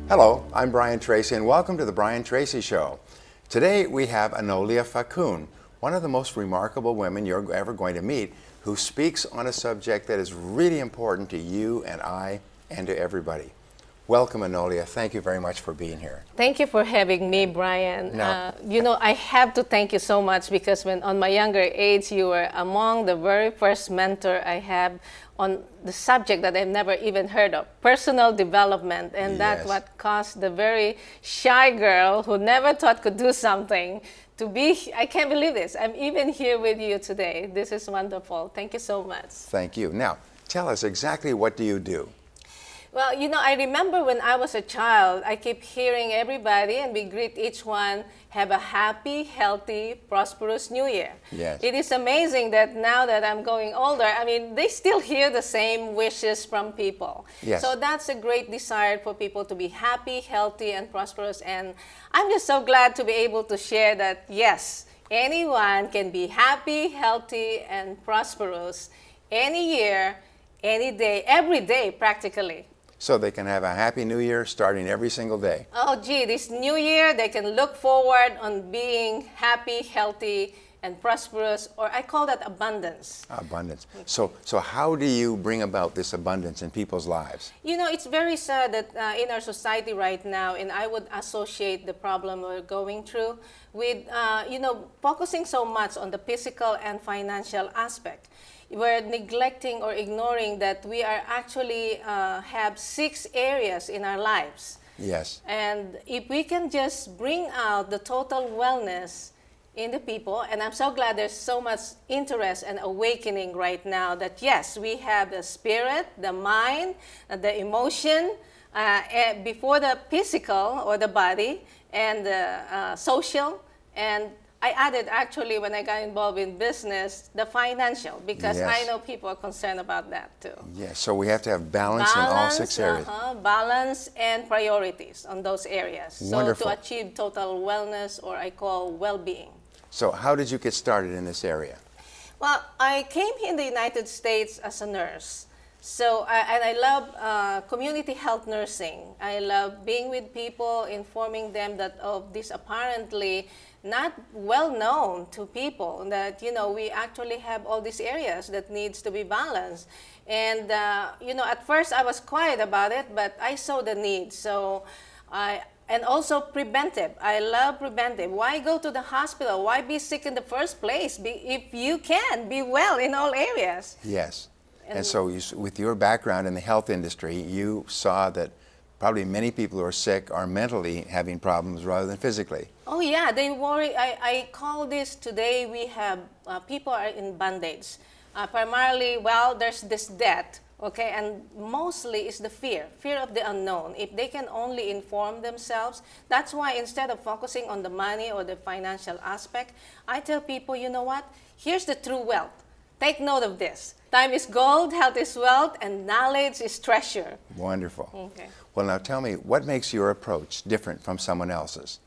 Hello, I'm Brian Tracy and welcome to the Brian Tracy Show. Today we have Anolia Facun, one of the most remarkable women you're ever going to meet, who speaks on a subject that is really important to you and I and to everybody. Welcome, Anolia. Thank you very much for being here. Thank you for having me, Brian. I have to thank you so much because when on my younger age, you were among the very first mentor I have on the subject that I've never even heard of, personal development. And that's what caused the very shy girl who never thought could do something to be, I can't believe this. I'm even here with you today. This is wonderful. Thank you so much. Thank you. Now, tell us exactly what do you do? Well, I remember when I was a child, I keep hearing everybody, and we greet each one, have a happy, healthy, prosperous New Year. Yes. It is amazing that now that I'm going older, they still hear the same wishes from people. Yes. So that's a great desire for people to be happy, healthy, and prosperous. And I'm just so glad to be able to share that, yes, anyone can be happy, healthy, and prosperous any year, any day, every day, practically. So they can have a happy new year starting every single day. Oh, gee, this new year, they can look forward on being happy, healthy, and prosperous, or I call that abundance. Abundance. So how do you bring about this abundance in people's lives? It's very sad that in our society right now, and I would associate the problem we're going through with, focusing so much on the physical and financial aspect. We're neglecting or ignoring that we are actually have 6 areas in our lives. Yes. And if we can just bring out the total wellness in the people, and I'm so glad there's so much interest and awakening right now that yes, we have the spirit, the mind, the emotion, before the physical or the body, and the social, and I added actually when I got involved in business, the financial, because Yes. I know people are concerned about that too. Yes, so we have to have balance in all 6 areas. Balance and priorities on those areas. Wonderful. So to achieve total wellness, or I call well-being. So how did you get started in this area? Well, I came here in the United States as a nurse. So, and I love community health nursing. I love being with people, informing them that of this apparently not well known to people, that, we actually have all these areas that needs to be balanced. And, at first I was quiet about it, but I saw the need. So and also preventive. I love preventive. Why go to the hospital? Why be sick in the first place? If you can, be well in all areas. Yes. And so with your background in the health industry, you saw that probably many people who are sick are mentally having problems rather than physically. Oh yeah, they worry. I call this today, we have, people are in band-aids. Primarily, there's this debt, okay, and mostly is the fear of the unknown. If they can only inform themselves, that's why instead of focusing on the money or the financial aspect, I tell people, you know what, here's the true wealth. Take note of this. Time is gold, health is wealth, and knowledge is treasure. Wonderful. Okay. Well, now tell me, what makes your approach different from someone else's?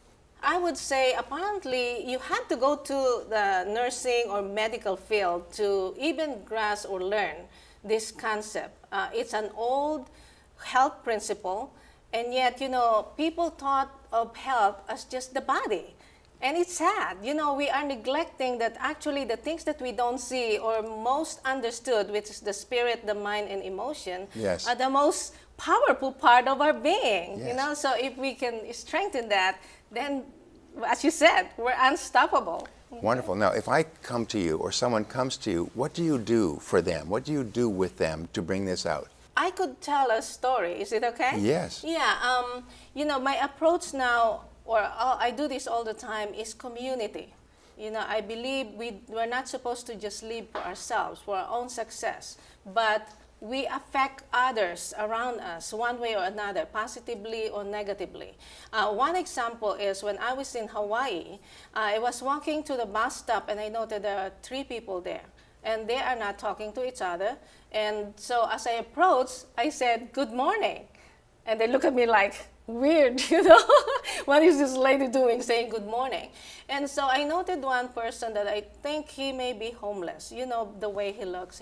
I would say apparently you have to go to the nursing or medical field to even grasp or learn this concept. It's an old health principle, and yet, people thought of health as just the body. And it's sad, we are neglecting that actually the things that we don't see or most understood, which is the spirit, the mind, and emotion, Yes. are the most powerful part of our being. Yes. So if we can strengthen that, then, as you said, we're unstoppable. Wonderful. Now, if I come to you or someone comes to you, what do you do for them? What do you do with them to bring this out? I could tell a story. Is it okay? Yes. Yeah. My approach now, or I do this all the time, is community. I believe we're not supposed to just live for ourselves, for our own success, but we affect others around us one way or another, positively or negatively. One example is when I was in Hawaii, I was walking to the bus stop and I noted there are 3 people there, and they are not talking to each other. And so as I approached, I said, "Good morning." And they look at me like, weird, what is this lady doing saying good morning? And so I noted one person that I think he may be homeless, the way he looks.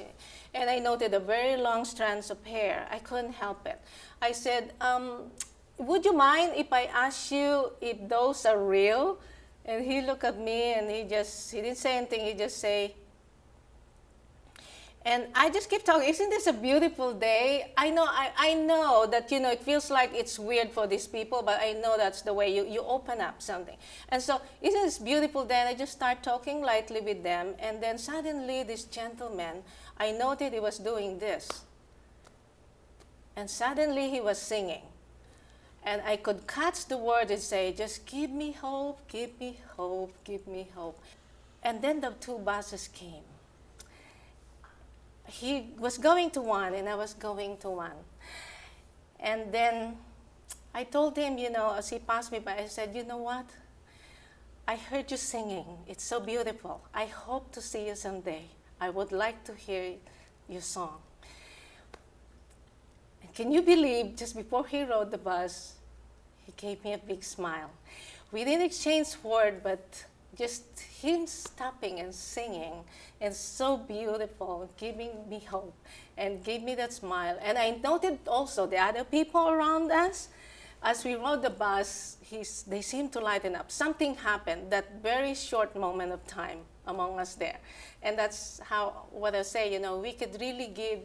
And I noted a very long strands of hair. I couldn't help it. I said, would you mind if I ask you if those are real? And he looked at me and he didn't say anything. He just say, and I just keep talking. Isn't this a beautiful day? I know that, it feels like it's weird for these people, but I know that's the way you open up something. And so, isn't this beautiful day? And I just start talking lightly with them. And then suddenly this gentleman, I noted he was doing this. And suddenly he was singing. And I could catch the word and say, just give me hope, give me hope, give me hope. And then the two buses came. He was going to one and I was going to one. And then I told him, as he passed me by, I said, you know what? I heard you singing. It's so beautiful. I hope to see you someday. I would like to hear your song. And can you believe, just before he rode the bus, he gave me a big smile. We didn't exchange words, but just him stopping and singing, and so beautiful, giving me hope, and gave me that smile. And I noted also the other people around us, as we rode the bus, they seemed to lighten up. Something happened, that very short moment of time among us there. And that's what I say, we could really give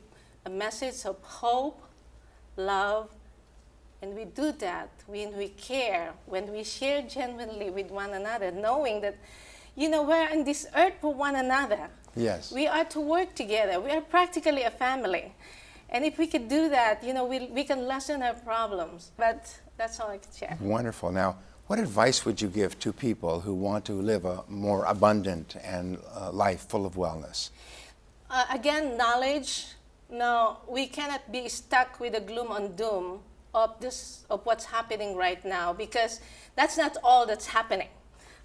a message of hope, love, and we do that when we care, when we share genuinely with one another, knowing that, we're on this earth for one another. Yes. We are to work together. We are practically a family. And if we could do that, we can lessen our problems. But that's all I can share. Wonderful. Now, what advice would you give to people who want to live a more abundant and life full of wellness? Again, knowledge. No, we cannot be stuck with the gloom and doom of what's happening right now, because that's not all that's happening.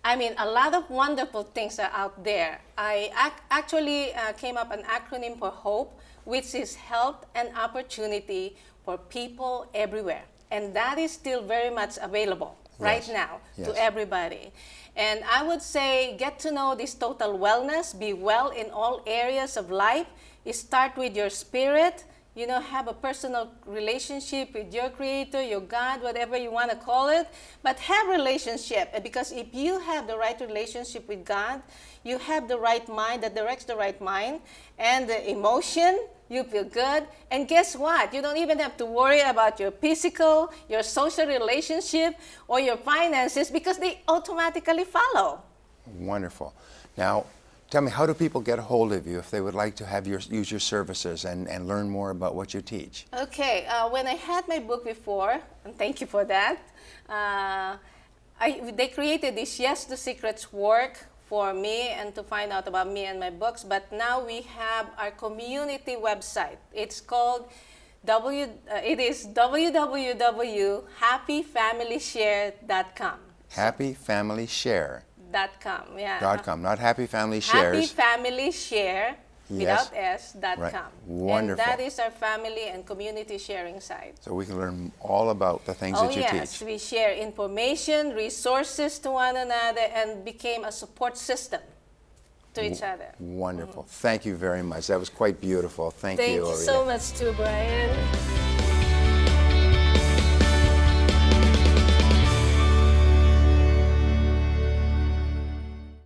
I mean, a lot of wonderful things are out there. I actually came up an acronym for HOPE, which is health and opportunity for people everywhere. And that is still very much available right now to everybody. And I would say, get to know this total wellness, be well in all areas of life. Start with your spirit. Have a personal relationship with your Creator, your God, whatever you want to call it. But have relationship, because if you have the right relationship with God, you have the right mind that directs the right mind, and the emotion, you feel good. And guess what? You don't even have to worry about your physical, your social relationship, or your finances, because they automatically follow. Wonderful. Now, tell me, how do people get a hold of you if they would like to use your services and learn more about what you teach? Okay, when I had my book before, and thank you for that, they created this Yes to Secrets work for me and to find out about me and my books. But now we have our community website. It's called www.happyfamilyshare.com. HappyFamilyShare.com, Yeah. not Happy Family Shares. HappyFamilyShare, without S.com. Right. Wonderful. And that is our family and community sharing site. So we can learn all about the things that you yes, teach. we share information, resources to one another, and became a support system to each other. Wonderful. Thank you very much. That was quite beautiful. Thank you, Thank you Aurelia. so much too, Brian.